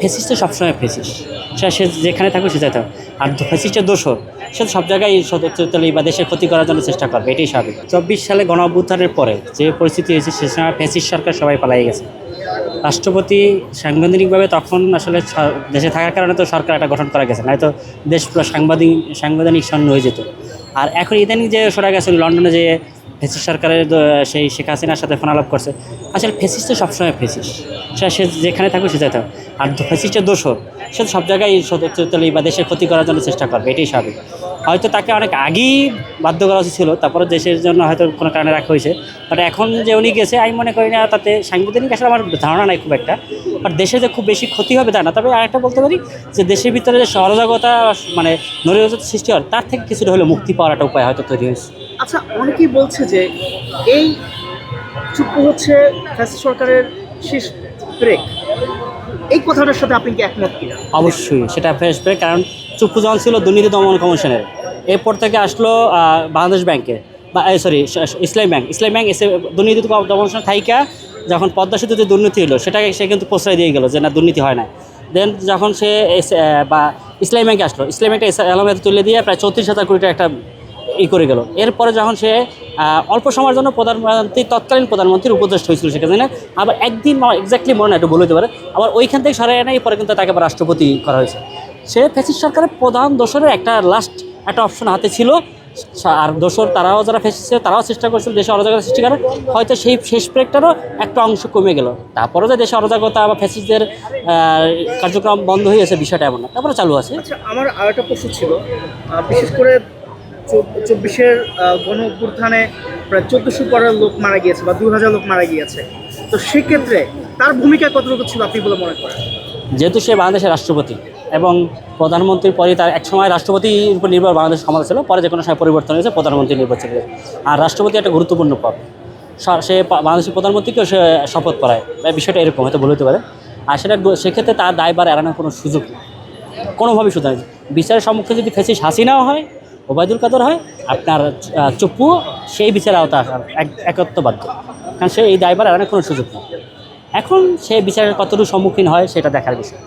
Fascist তো সবসময় fascist, সে যেখানে থাকুক সে যেতে হবে। আর ফেসিস্টের দোষর সে তো সব জায়গায় সদস্যতলি বা দেশের ক্ষতি করার জন্য চেষ্টা করবে, এটাই স্বাভাবিক। 24 সালে গণ অভ্যুত্থানের পরে যে পরিস্থিতি হয়েছে সে সময় ফেসিস্ট সরকার সবাই পালাই গেছে। রাষ্ট্রপতি সাংবিধানিকভাবে তখন আসলে দেশে থাকার কারণে তো সরকার একটা গঠন করা গেছে, নয়তো দেশ পুরো সাংবিধানিক শূন্য হয়ে যেত। আর এখন ইদানিং যে শোনা গেছে লন্ডনে যে ফেসিস্ট সরকারের সেই শেখ হাসিনার সাথে ফোন আলাপ করছে, আসলে ফেসিস্ট তো সবসময় ফেসিস্ট, সে যেখানে থাকুক সে যেতে হবে। আর ফেসিস্টের দোষর সে তো সব জায়গায় সদস্যতলি বা দেশের ক্ষতি করার জন্য চেষ্টা করবে, এটাই স্বাভাবিক। হয়তো তাকে অনেক আগেই বাধ্য করা উচিত ছিল, তারপরে দেশের জন্য হয়তো কোনো কারণে রাখা হয়েছে। বাট এখন যে উনি গেছে আমি মনে করি না তাতে সাংবিধানিক আসলে আমার ধারণা নাই খুব একটা। বাট দেশে যে খুব বেশি ক্ষতি হবে তা না, তবে আরেকটা বলতে পারি যে দেশের ভিতরে যে অরাজকতা মানে নৈরাজ্যতা সৃষ্টি হয় তার থেকে কিছুটা হলে মুক্তি পাওয়ার একটা উপায় হয়তো তৈরি হয়েছে। আচ্ছা, অনেকেই বলছে যে এই চুক্তি হচ্ছে ফ্যাসিস্ট সরকারের শেষ ব্রেক। এই কথাটার সাথে আপনি কি একমত কিনা? অবশ্যই সেটা ফ্রেশ ব্রেক, কারণ চুক্তি যখন ছিল দুর্নীতি দমন কমিশনের, এরপর থেকে আসলো বাংলাদেশ ব্যাংকে বা ইসলাম ব্যাংক এসে দুর্নীতি দমন কমিশন থাইকা যখন পদ্মা সেতুতে দুর্নীতি হলো সেটাকে সে কিন্তু প্রশ্রয় দিয়ে গেলো যে না দুর্নীতি হয় না। দেন যখন সে বা ইসলামী ব্যাংকে আসলো, ইসলামী ব্যাংকটা আলমে তুলে দিয়ে প্রায় 34,000 কোটি টাকা একটা করে গেল। এরপরে যখন সে অল্প সময়ের জন্য তৎকালীন প্রধানমন্ত্রীর উপদেষ্টা হয়েছিল সেখানে, আবার একদিন এক্স্যাক্টলি মনে না একটু বলে দিতে পারে, আবার ওইখান থেকে সরাই নেই, পরে কিন্তু তাকে আবার রাষ্ট্রপতি করা হয়েছে। সে ফ্যাসিস্ট সরকারের প্রধান দোষরের লাস্ট একটা অপশন হাতে ছিল। আর দোষর তারাও যারা ফেসেছে তারাও চেষ্টা করছিল দেশে অরাজকতা সৃষ্টি করার, হয়তো সেই শেষ ব্রেকটারও একটা অংশ কমে গেল। তারপরে যে দেশে অরাজকতা বা ফ্যাসিস্টদের কার্যক্রম বন্ধ হয়ে গেছে বিষয়টা এমন না, তারপরে চালু আছে। আচ্ছা, আমার আরেকটা প্রশ্ন ছিল, বিশেষ করে 24-এর গণ অভ্যুত্থানে প্রায় 1400 পরের লোক মারা গিয়েছে বা 2000 লোক মারা গিয়েছে। তো সেক্ষেত্রে তার ভূমিকা কতটুকু ছিল আপনি বলে মনে করেন? যেহেতু সে বাংলাদেশের রাষ্ট্রপতি এবং প্রধানমন্ত্রীর পরে তার একসময় রাষ্ট্রপতির উপর নির্ভর বাংলাদেশ ক্ষমতা ছিল, পরে যে কোনো সময় পরিবর্তন হয়েছে প্রধানমন্ত্রী নির্বাচন হয়েছে। আর রাষ্ট্রপতি একটা গুরুত্বপূর্ণ পদ, সে বাংলাদেশের প্রধানমন্ত্রীকেও সে শপথ করায়, বিষয়টা এরকম হয়তো বলে হতে পারে। আর সেক্ষেত্রে তার দায়ভার এড়ানোর কোনো সুযোগ নেই, কোনোভাবেই সুযোগ নেই। বিচারের সম্মুখে যদি ফেসিস্ট হাসিনাও হয়, ওবায়দুল কাদের হয়, আপনার চপ্পুও সেই বিচারের আওতা একত্ববাধ্য, কারণ সে এই দায়ভার এড়ানোর কোনো সুযোগ নেই। এখন সে বিচারের কতটুকু সম্মুখীন হয় সেটা দেখার বিষয়।